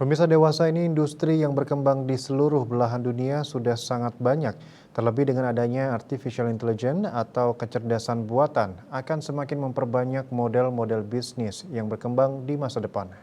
Pemirsa dewasa ini industri yang berkembang di seluruh belahan dunia sudah sangat banyak. Terlebih dengan adanya artificial intelligence atau kecerdasan buatan akan semakin memperbanyak model-model bisnis yang berkembang di masa depan.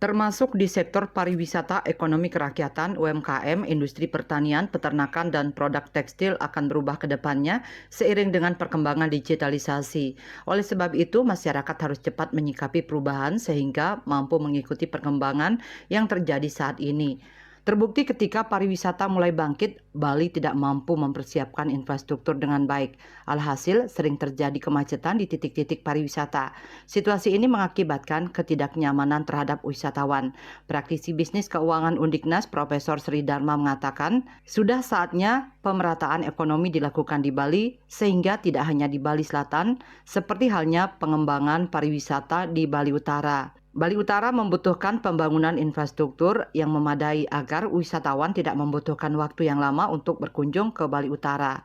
Termasuk di sektor pariwisata, ekonomi kerakyatan, UMKM, industri pertanian, peternakan, dan produk tekstil akan berubah ke depannya seiring dengan perkembangan digitalisasi. Oleh sebab itu, masyarakat harus cepat menyikapi perubahan sehingga mampu mengikuti perkembangan yang terjadi saat ini. Terbukti ketika pariwisata mulai bangkit, Bali tidak mampu mempersiapkan infrastruktur dengan baik. Alhasil, sering terjadi kemacetan di titik-titik pariwisata. Situasi ini mengakibatkan ketidaknyamanan terhadap wisatawan. Praktisi bisnis keuangan Undiknas Profesor Sri Dharma mengatakan, sudah saatnya pemerataan ekonomi dilakukan di Bali sehingga tidak hanya di Bali Selatan, seperti halnya pengembangan pariwisata di Bali Utara. Bali Utara membutuhkan pembangunan infrastruktur yang memadai agar wisatawan tidak membutuhkan waktu yang lama untuk berkunjung ke Bali Utara.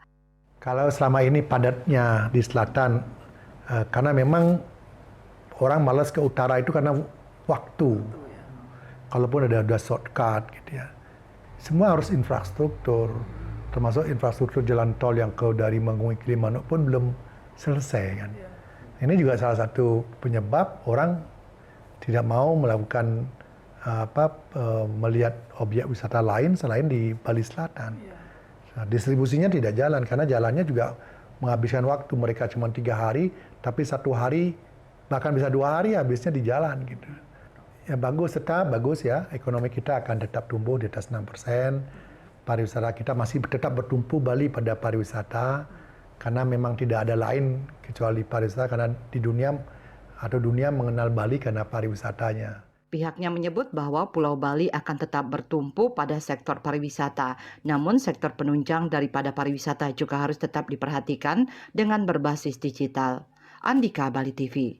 Kalau selama ini padatnya di selatan, karena memang orang malas ke utara itu karena waktu. Kalaupun ada shortcut gitu ya. Semua harus infrastruktur, termasuk infrastruktur jalan tol yang dari Manggung ke Limanuk pun belum selesai kan. Ini juga salah satu penyebab orang tidak mau melakukan melihat objek wisata lain selain di Bali Selatan. Nah, distribusinya tidak jalan karena jalannya juga menghabiskan waktu. Mereka cuma 3 hari, tapi 1 hari bahkan bisa 2 hari habisnya di jalan gitu. Ya bagus, tetap bagus ya. Ekonomi kita akan tetap tumbuh di atas 6%. Pariwisata kita masih tetap bertumpu Bali pada pariwisata karena memang tidak ada lain kecuali pariwisata karena di dunia mengenal Bali karena pariwisatanya. Pihaknya menyebut bahwa Pulau Bali akan tetap bertumpu pada sektor pariwisata, namun sektor penunjang daripada pariwisata juga harus tetap diperhatikan dengan berbasis digital. Andika, Bali TV.